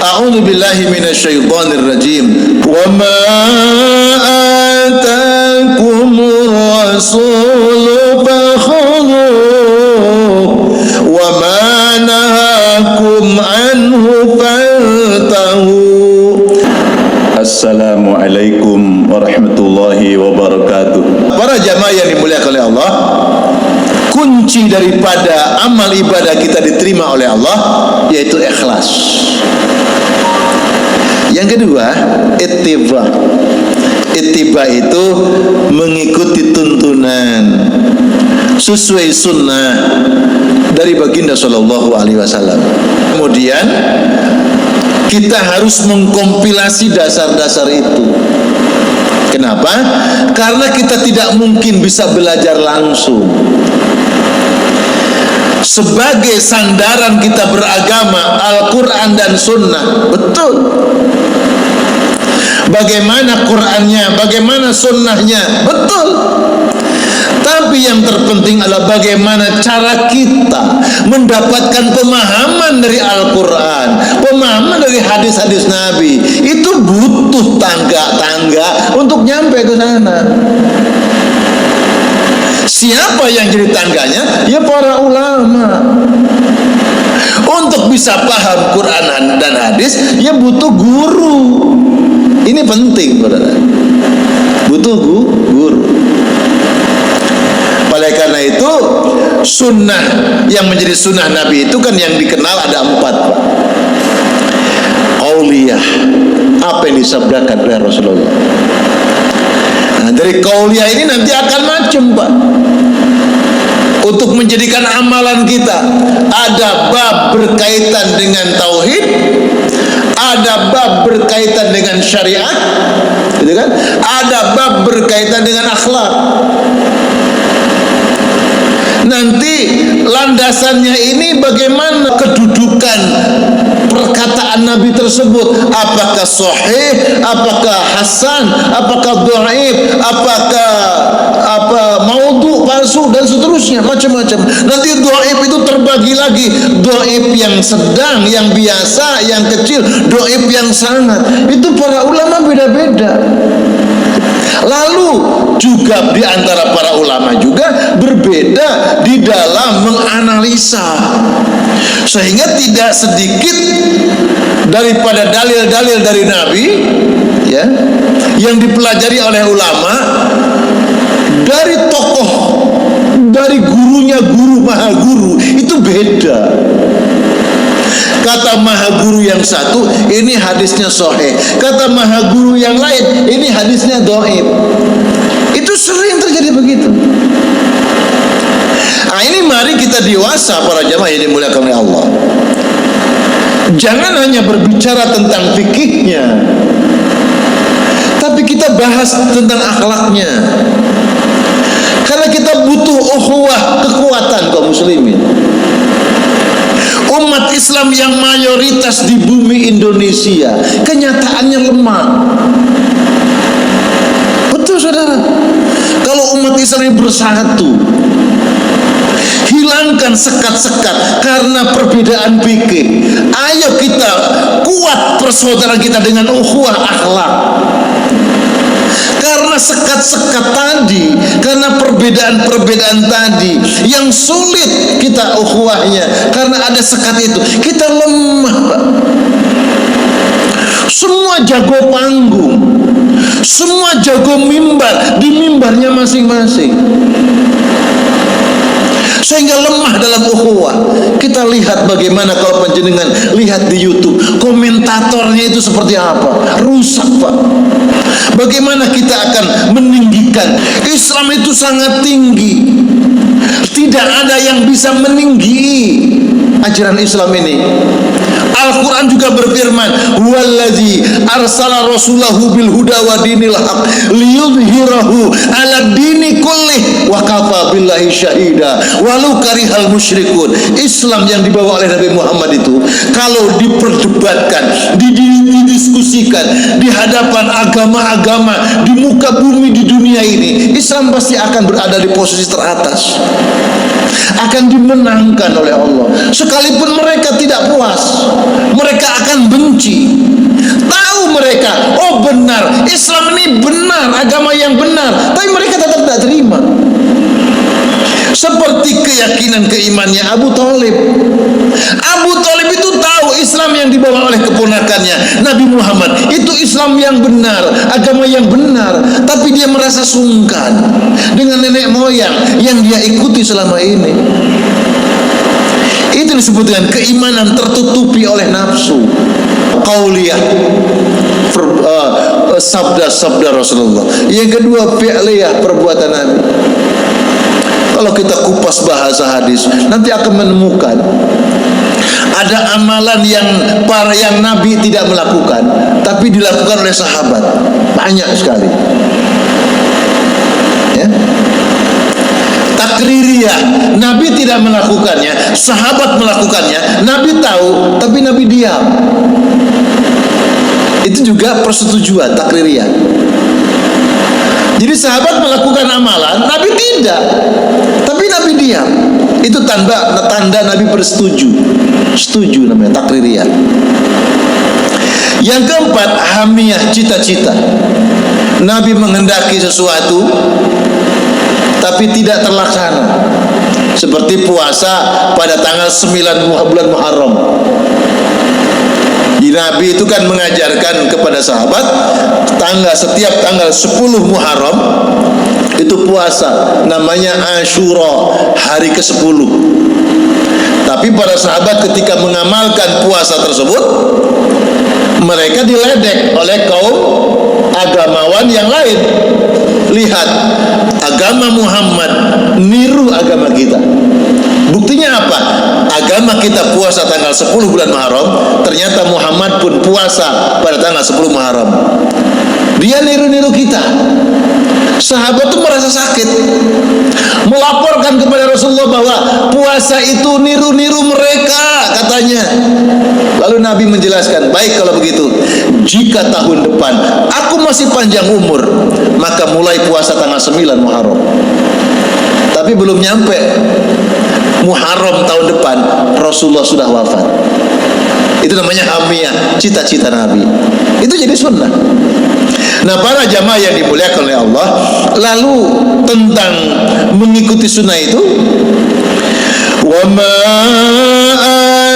A'udzu billahi minasyaitonir rajim. Wa ma atakumur rasulu fakhudhuhu wa ma nahakum anhu fantahu. Assalamualaikum warahmatullahi wabarakatuh. Para jamaah yang dimuliakan oleh Allah, kunci daripada amal ibadah kita diterima oleh Allah yaitu ikhlas. Yang kedua, ittiba. Ittiba itu mengikuti tuntunan sesuai sunnah dari baginda sallallahu alaihi wasallam. Kemudian kita harus mengkompilasi dasar-dasar itu. Kenapa? Karena kita tidak mungkin bisa belajar langsung. Sebagai sandaran kita beragama Al-Quran dan Sunnah. Betul. Bagaimana Qurannya, bagaimana Sunnahnya. Betul. Tapi yang terpenting adalah bagaimana cara kita mendapatkan pemahaman dari Al-Quran, pemahaman dari hadis-hadis Nabi. Itu butuh tangga-tangga untuk nyampe ke sana. Siapa yang jadi tangganya? Ya para ulama. Untuk bisa paham Quran dan hadis, ya butuh guru. Ini penting, saudara. Butuh guru. Oleh karena itu, sunnah yang menjadi sunnah Nabi itu kan yang dikenal ada 4. Qauliyah, apa yang disabdakan oleh Rasulullah. Nah, dari qauliyah ini nanti akan macam, Pak. Untuk menjadikan amalan kita, ada bab berkaitan dengan tauhid, ada bab berkaitan dengan syariat, gitu kan? Ada bab berkaitan dengan akhlak. Nanti landasannya ini bagaimana kedudukan perkataan Nabi tersebut, apakah sahih, apakah hasan, apakah dhaif, apakah maudhu, palsu dan seterusnya, macam-macam. Nanti dhaif itu terbagi lagi, dhaif yang sedang, yang biasa, yang kecil, dhaif yang sangat. Itu para ulama beda-beda. Lalu juga di antara para ulama juga berbeda di dalam menganalisa, sehingga tidak sedikit daripada dalil-dalil dari Nabi, ya, yang dipelajari oleh ulama dari tokoh, dari gurunya, guru maha guru itu beda. Kata maha guru yang satu, ini hadisnya sahih. Kata maha guru yang lain, ini hadisnya dhaif. Itu sering terjadi begitu. Nah, ini mari kita dewasa para jamaah yang dimuliakan oleh Allah. Jangan hanya berbicara tentang fikihnya, tapi kita bahas tentang akhlaknya. Karena kita butuh ukhuwah, kekuatan kaum muslimin. Umat Islam yang mayoritas di bumi Indonesia kenyataannya lemah. Betul, saudara. Kalau umat Islam ini bersatu, hilangkan sekat-sekat karena perbedaan fikih. Ayo kita kuat persaudaraan kita dengan ukhuwah akhlak. Karena sekat-sekat tadi, karena perbedaan-perbedaan tadi yang sulit kita ukhuwahnya, karena ada sekat itu, kita lemah, Pak. Semua jago panggung, semua jago mimbar, di mimbarnya masing-masing, sehingga lemah dalam ukhuwah. Kita lihat bagaimana kalau panjenengan lihat di YouTube, komentatornya itu seperti apa, rusak, Pak. Bagaimana kita akan meninggikan Islam itu sangat tinggi, tidak ada yang bisa meninggi ajaran Islam ini. Al-Quran juga berfirman, "Huwallazi arsala rasulahu bil huda wa dinil haq liyudhhirahu 'ala dini kullih wa kafa billahi syahida walau karihal musyrikun." Islam yang dibawa oleh Nabi Muhammad itu kalau diperdebatkan, didiskusikan di hadapan agama-agama di muka bumi di dunia ini, Islam pasti akan berada di posisi teratas, akan dimenangkan oleh Allah. Sekarang sekalipun mereka tidak puas, mereka akan benci. Tahu mereka, oh benar, Islam ini benar, agama yang benar, tapi mereka tetap tidak terima. Seperti keyakinan keimannya Abu Thalib. Abu Thalib itu tahu Islam yang dibawa oleh keponakannya Nabi Muhammad itu Islam yang benar, agama yang benar, tapi dia merasa sungkan dengan nenek moyang yang dia ikuti selama ini. Itu disebut dengan keimanan tertutupi oleh nafsu. Qauliyah, sabda-sabda Rasulullah. Yang kedua, fi'liyah, perbuatan Nabi. Kalau kita kupas bahasa hadis, nanti akan menemukan ada amalan yang Nabi tidak melakukan, tapi dilakukan oleh sahabat. Banyak sekali. Ya. Takririyah, Nabi tidak melakukannya, sahabat melakukannya, Nabi tahu, tapi Nabi diam. Itu juga persetujuan, takririyah. Jadi sahabat melakukan amalan, Nabi tidak, tapi Nabi diam. Itu tanda Nabi bersetuju. Setuju namanya takririyah. Yang keempat, hamiyah, cita-cita. Nabi menghendaki sesuatu tapi tidak terlaksana. Seperti puasa pada tanggal 9 bulan Muharram. Nabi itu kan mengajarkan kepada sahabat setiap tanggal 10 Muharram itu puasa, namanya Ashura, hari ke-10. Tapi para sahabat ketika mengamalkan puasa tersebut, mereka diledek oleh kaum agamawan yang lain. Lihat, agama Muhammad niru agama kita. Buktinya apa? Agama kita puasa tanggal 10 bulan Muharram, ternyata Muhammad pun puasa pada tanggal 10 Muharram. Dia niru-niru kita. Sahabat itu merasa sakit, melaporkan kepada Rasulullah bahwa puasa itu niru-niru mereka, katanya. Lalu Nabi menjelaskan, baik kalau begitu, jika tahun depan aku masih panjang umur, maka mulai puasa tanggal 9 Muharram. Tapi belum nyampe Muharram tahun depan, Rasulullah sudah wafat. Itu namanya hamiyah, cita-cita Nabi. Itu jadi sunnah. Nah, para jamaah yang dimuliakan oleh Allah, lalu tentang mengikuti sunnah itu, wa ma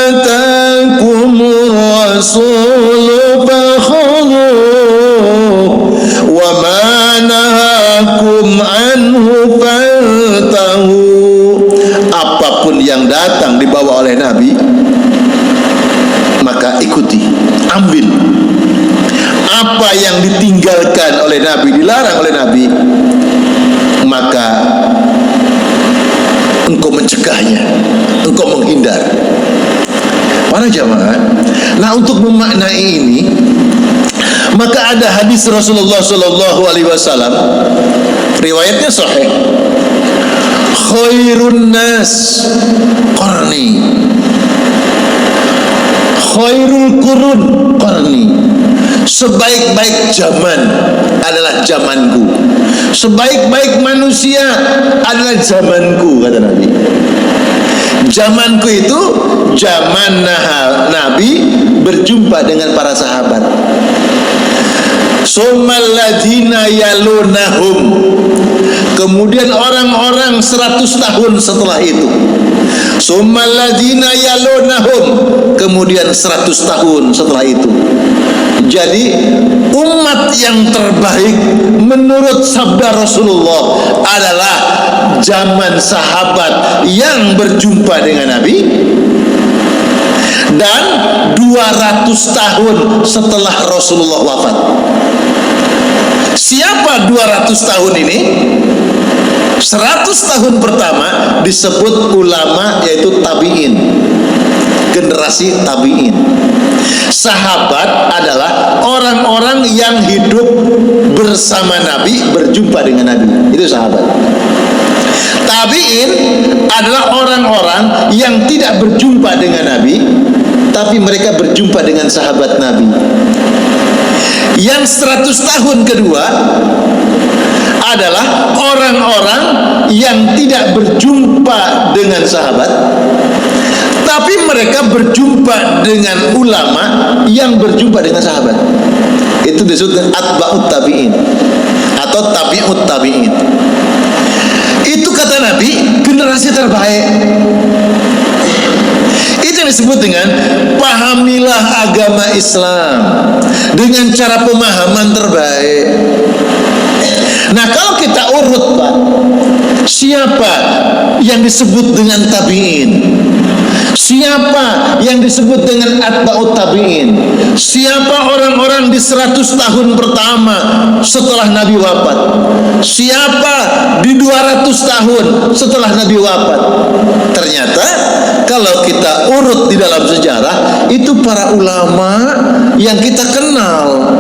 atakumur rasulu fakhudhuhu wa ma nahakum anhu fantahu. Apapun yang datang dibawa oleh Nabi, maka ikuti, ambil. Apa yang ditinggalkan oleh Nabi, dilarang oleh Nabi, maka engkau mencegahnya, engkau menghindar. Para jamaah, nah untuk memaknai ini, maka ada hadis Rasulullah SAW, riwayatnya sahih. Khairun nas qarni, khairul qurun qarni. Sebaik-baik zaman adalah zamanku. Sebaik-baik manusia adalah zamanku, kata Nabi. Zamanku itu zaman Nabi berjumpa dengan para sahabat. Summal ladzina yalunahum. Kemudian orang-orang 100 tahun setelah itu. Summal ladzina yalunahum. Kemudian 100 tahun setelah itu. Jadi umat yang terbaik menurut sabda Rasulullah adalah zaman sahabat yang berjumpa dengan Nabi, dan 200 tahun setelah Rasulullah wafat. Siapa 200 tahun ini? 100 tahun pertama disebut ulama, yaitu tabi'in, generasi tabi'in. Sahabat adalah orang-orang yang hidup bersama Nabi, berjumpa dengan Nabi. Itu sahabat. Tabi'in adalah orang-orang yang tidak berjumpa dengan Nabi, tapi mereka berjumpa dengan sahabat Nabi. Yang 100 tahun kedua adalah orang-orang yang tidak berjumpa dengan sahabat, Tapi mereka berjumpa dengan ulama yang berjumpa dengan sahabat. Itu disebut atba'ut tabi'in atau tabi'ut tabi'in. Itu kata Nabi generasi terbaik. Itu yang disebut dengan pahamilah agama Islam dengan cara pemahaman terbaik. Nah, kalau kita urut, Pak, siapa yang disebut dengan tabi'in? Siapa yang disebut dengan atba'ut tabi'in? Siapa orang-orang di 100 tahun pertama setelah Nabi wafat? Siapa di 200 tahun setelah Nabi wafat? Ternyata kalau kita urut di dalam sejarah, itu para ulama yang kita kenal.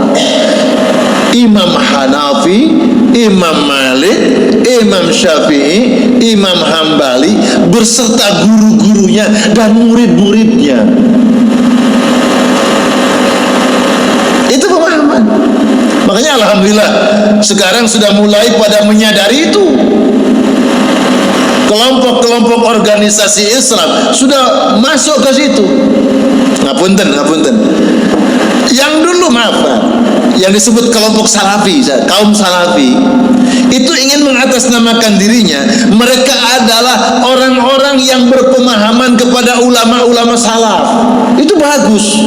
Imam Hanafi, Imam Malik, Imam Syafi'i, Imam Hambali berserta guru-gurunya dan murid-muridnya. Itu pemahaman. Makanya alhamdulillah sekarang sudah mulai pada menyadari itu. Kelompok-kelompok organisasi Islam sudah masuk ke situ. Ngapunten. Yang dulu yang disebut kelompok salafi, kaum salafi, itu ingin mengatasnamakan dirinya. Mereka adalah orang-orang yang berpemahaman kepada ulama-ulama salaf. Itu bagus.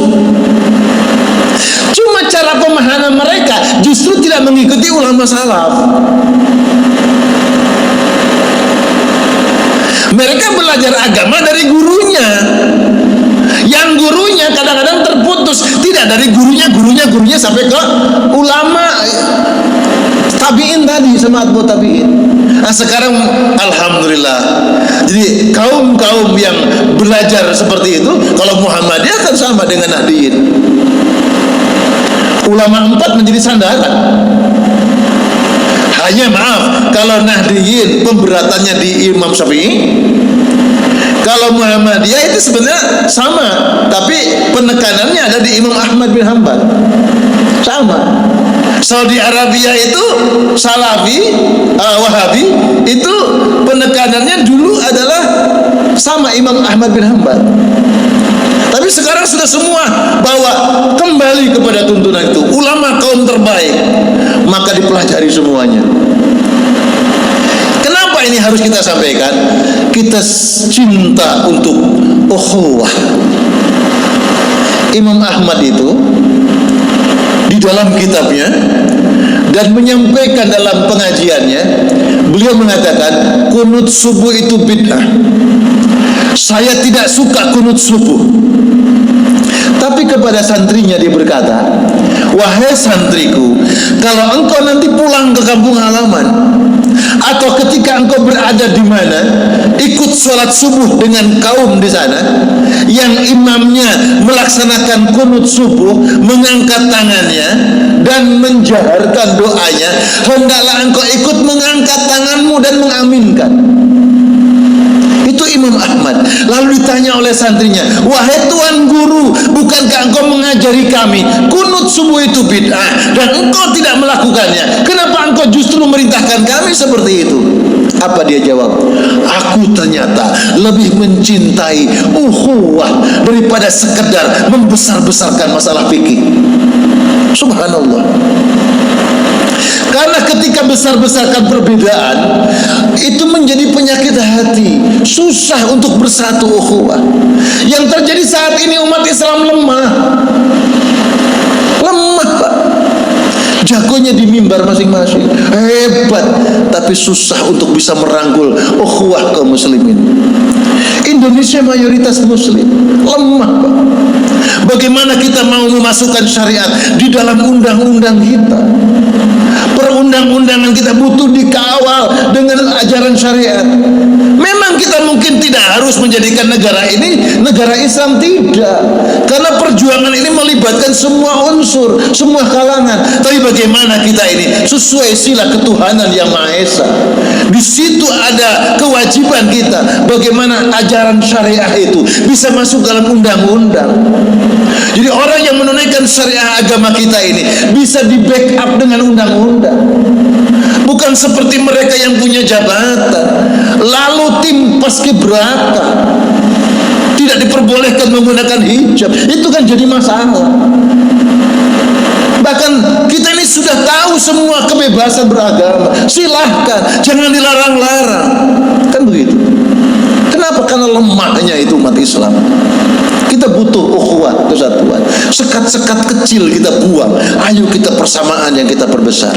Cuma cara pemahaman mereka justru tidak mengikuti ulama salaf. Mereka belajar agama dari gurunya. Yang gurunya kadang-kadang terputus, tidak dari gurunya sampai ke ulama tabi'in tadi sama atba'ut tabi'in. Nah, sekarang alhamdulillah, jadi kaum yang belajar seperti itu, kalau Muhammadiyah kan sama dengan Nahdiyin. Ulama 4 menjadi sandaran. Hanya maaf, kalau Nahdiyin pemberatannya di Imam Syafi'i, kalau Muhammadiyah itu sebenarnya sama, tapi penekanannya ada di Imam Ahmad bin Hanbal. Sama. Saudi Arabia itu Salafi, Wahabi, itu penekanannya dulu adalah sama Imam Ahmad bin Hanbal. Tapi sekarang sudah semua bawa kembali kepada tuntunan itu. Ulama kaum terbaik, maka dipelajari semuanya. Kenapa ini harus kita sampaikan? Kita cinta untuk ukhuwah. Imam Ahmad itu di dalam kitabnya dan menyampaikan dalam pengajiannya, beliau mengatakan kunut subuh itu bid'ah. Saya tidak suka kunut subuh. Tapi kepada santrinya dia berkata, wahai santriku, kalau engkau nanti pulang ke kampung halaman atau ketika engkau berada di mana, ikut sholat subuh dengan kaum di sana yang imamnya melaksanakan kunut subuh, mengangkat tangannya dan menjaharkan doanya, hendaklah engkau ikut mengangkat tanganmu dan mengaminkan. Itu Imam Ahmad. Lalu ditanya oleh santrinya, wahai tuan guru, bukankah engkau mengajari kami kunut subuh itu bid'ah dan engkau tidak melakukannya? Kenapa engkau justru memerintahkan kami seperti itu? Apa dia jawab? Aku ternyata lebih mencintai ukhuwah daripada sekedar membesar-besarkan masalah fikih. Subhanallah. Karena ketika besar-besarkan perbedaan, itu menjadi penyakit hati, susah untuk bersatu ukhuwah. Yang terjadi saat ini umat Islam lemah, Pak. Jagonya di mimbar masing-masing, hebat, tapi susah untuk bisa merangkul ukhuwah kaum muslimin. Indonesia mayoritas muslim, lemah, Pak. Bagaimana kita mau memasukkan syariat di dalam undang-undang kita? Perundang-undangan kita butuh dikawal dengan ajaran syariat. Memang kita mungkin tidak harus menjadikan negara ini negara Islam, tidak, karena perjuangan ini melibatkan semua unsur, semua kalangan. Tapi bagaimana kita ini sesuai sila ketuhanan yang Maha Esa. Di situ ada kewajiban kita bagaimana ajaran syariah itu bisa masuk dalam undang-undang. Jadi orang yang menunaikan syariah agama kita ini bisa di backup dengan undang-undang. Bukan seperti mereka yang punya jabatan lalu tim paskibraka, tidak diperbolehkan menggunakan hijab. Itu kan jadi masalah. Bahkan kita ini sudah tahu semua kebebasan beragama, silahkan, jangan dilarang-larang, kan begitu. Kenapa? Karena lemahnya itu umat Islam. Kita butuh ukhuwah, kesatuan. Sekat-sekat kecil kita buang, ayo kita persamaan yang kita perbesar.